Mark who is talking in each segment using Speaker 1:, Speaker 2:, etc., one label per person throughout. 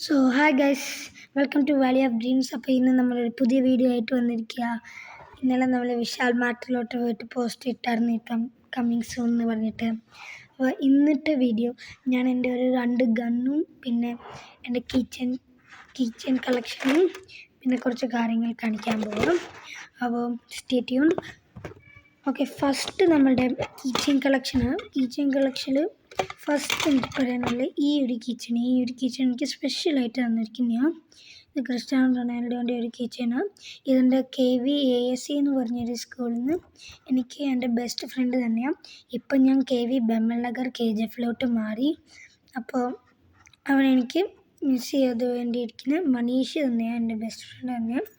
Speaker 1: So hi guys, welcome to valley of dreams. അപ്പോൾ ഇന്ന് നമ്മളൊരു പുതിയ വീഡിയോ ആയിട്ട് വന്നിരിക്കുക. ഇന്നലെ നമ്മൾ വിശാൽ മാർട്ടിലോട്ട് പോയിട്ട് പോസ്റ്റ് ഇട്ടായിരുന്നു കമ്മിങ് സൂൺ എന്ന് പറഞ്ഞിട്ട്. അപ്പോൾ ഇന്നത്തെ വീഡിയോ ഞാൻ എൻ്റെ ഒരു 2 ഗണ്ണും പിന്നെ എൻ്റെ കിച്ചൺ കളക്ഷനും പിന്നെ കുറച്ച് കാര്യങ്ങൾ കാണിക്കാൻ പോകും. അപ്പോൾ സ്റ്റേ ട്യൂൺഡ്. ഓക്കെ, ഫസ്റ്റ് നമ്മളുടെ കീച്ചെയിൻ കളക്ഷനിൽ ഫസ്റ്റ് എനിക്ക് പറയാനുള്ളത് ഈ ഒരു കീച്ചെയിൻ എനിക്ക് സ്പെഷ്യലായിട്ട് തന്നിരിക്കുന്നതാണ്. ഇത് ക്രിസ്ത്യാനോ റൊണാൾഡോൻ്റെ ഒരു കീച്ചെയിനാണ്. ഇതിൻ്റെ KVASC എന്ന് പറഞ്ഞൊരു സ്കൂളിൽ നിന്ന് എനിക്ക് എൻ്റെ ബെസ്റ്റ് ഫ്രണ്ട് തന്നെയാണ്. ഇപ്പം ഞാൻ KV ബെമ്മൽ നഗർ KGFലോട്ട് മാറി. അപ്പോൾ അവൻ എനിക്ക് മിസ് ചെയ്ത് വേണ്ടിയിരിക്കുന്നത് മനീഷ് തന്നെയാണ്, എൻ്റെ ബെസ്റ്റ് ഫ്രണ്ട് തന്നെയാണ്.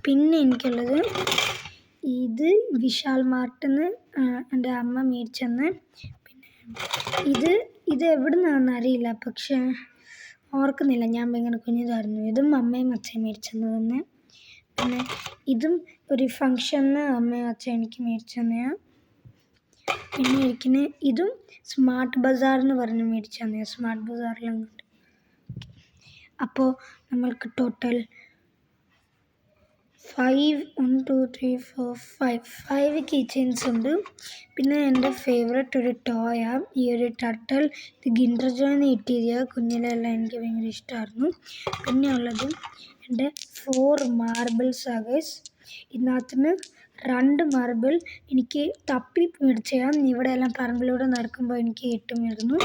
Speaker 1: പിന്നെ എനിക്കുള്ളത് ഇത് വിശാൽ മാർട്ടിന്ന് എൻ്റെ അമ്മ മേടിച്ചെന്ന്. പിന്നെ ഇത് എവിടെ നിന്നാണെന്ന് അറിയില്ല, പക്ഷേ ഓർക്കുന്നില്ല, ഞാൻ ഭയങ്കര കുഞ്ഞിതായിരുന്നു. ഇതും അമ്മയും അച്ഛനും മേടിച്ചെന്ന് തന്നെ. പിന്നെ ഇതും ഒരു ഫങ്ഷന് അമ്മയും അച്ഛൻ എനിക്ക് മേടിച്ചെന്നെയാണ്. പിന്നെ ഇരിക്കുന്നത് ഇതും സ്മാർട്ട് ബസാർ എന്ന് പറഞ്ഞ് മേടിച്ചെന്നെയാണ്, സ്മാർട്ട് ബസാറിലങ്ങോട്ട്. അപ്പോൾ നമ്മൾക്ക് ടോട്ടൽ 5 കീച്ചെയിൻസ് ഉണ്ട്. പിന്നെ എൻ്റെ ഫേവറേറ്റ് ഒരു ടോയാണ് ഈ ഒരു ടർട്ടിൽ. ഇത് കിൻഡർ ജോയ്ന്ന് കിട്ടിയത്, കുഞ്ഞിലെല്ലാം എനിക്ക് ഭയങ്കര ഇഷ്ടമായിരുന്നു. പിന്നെ ഉള്ളത് എൻ്റെ 4 മാർബിൾസ് ഗൈസ്. ഇതിനകത്തുനിന്ന് 2 മാർബിൾ എനിക്ക് തപ്പി മേടിച്ചാൽ ഇവിടെയെല്ലാം പറമ്പിലൂടെ നടക്കുമ്പോൾ എനിക്ക് കിട്ടുമായിരുന്നു.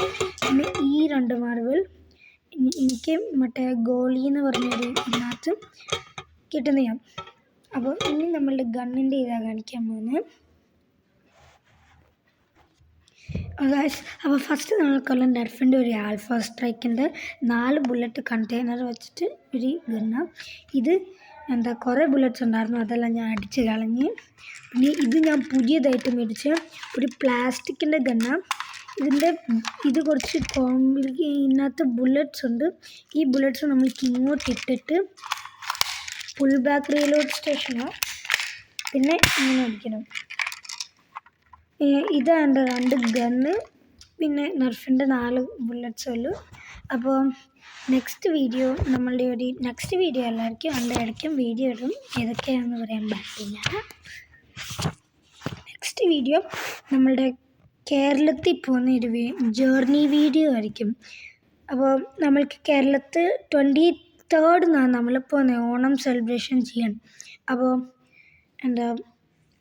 Speaker 1: പിന്നെ ഈ 2 മാർബിൾ എനിക്ക് മറ്റേ ഗോളി എന്ന് പറഞ്ഞൊരു ഇതിനകത്ത് കിട്ടുന്നതാണ്. അപ്പോൾ ഇനി നമ്മളുടെ ഗണ്ണിൻ്റെ ഇതാണ് കാണിക്കാൻ പോകുന്നത്. അപ്പോൾ ഫസ്റ്റ് നമ്മൾക്കുള്ള നെർഫിൻ്റെ ഒരു ആൽഫ സ്ട്രൈക്കിൻ്റെ 4 ബുള്ളറ്റ് കണ്ടെയ്നർ വെച്ചിട്ട് ഒരു ഗണ്ണാണ്. ഇത് കുറേ ബുള്ളറ്റ്സ് ഉണ്ടായിരുന്നു, അതെല്ലാം ഞാൻ അടിച്ച് കളഞ്ഞ്. പിന്നെ ഇത് ഞാൻ പുതിയതായിട്ട് മേടിച്ച ഒരു പ്ലാസ്റ്റിക്കിൻ്റെ ഗണ്ണാണ്. ഇത് കുറച്ച് ഇതിനകത്ത് ബുള്ളറ്റ്സ് ഉണ്ട്. ഈ ബുള്ളറ്റ്സ് നമ്മൾക്ക് ഇങ്ങോട്ട് ഇട്ടിട്ട് ഫുൾ ബാക്ക് റീലോഡ് സ്റ്റേഷനാണ്. പിന്നെ ഇങ്ങനെ അടിക്കണം. ഇതാണ് എൻ്റെ 2 ഗണ്ണ്, പിന്നെ നെർഫിൻ്റെ 4 ബുള്ളറ്റ്സ് ഉള്ളൂ. അപ്പോൾ നെക്സ്റ്റ് വീഡിയോ എല്ലാവർക്കും അതിൻ്റെ ഇടയ്ക്കും വീഡിയോ ഇടും. ഏതൊക്കെയാണെന്ന് പറയാൻ പറ്റില്ല. നെക്സ്റ്റ് വീഡിയോ നമ്മളുടെ കേരളത്തിൽ പോകുന്ന ഒരു ജേർണി വീഡിയോ ആയിരിക്കും. അപ്പോൾ നമ്മൾക്ക് കേരളത്തിൽ 23rd നമ്മൾ പോകുന്നത് ഓണം സെലിബ്രേഷൻ ചെയ്യാൻ.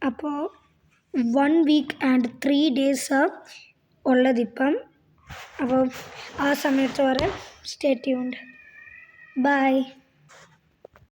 Speaker 1: അപ്പോൾ 1 week and 3 days ഉള്ളതിപ്പം. അപ്പോൾ ആ സമയത്ത് വരെ സ്റ്റേ ട്യൂൺഡ്. ബൈ.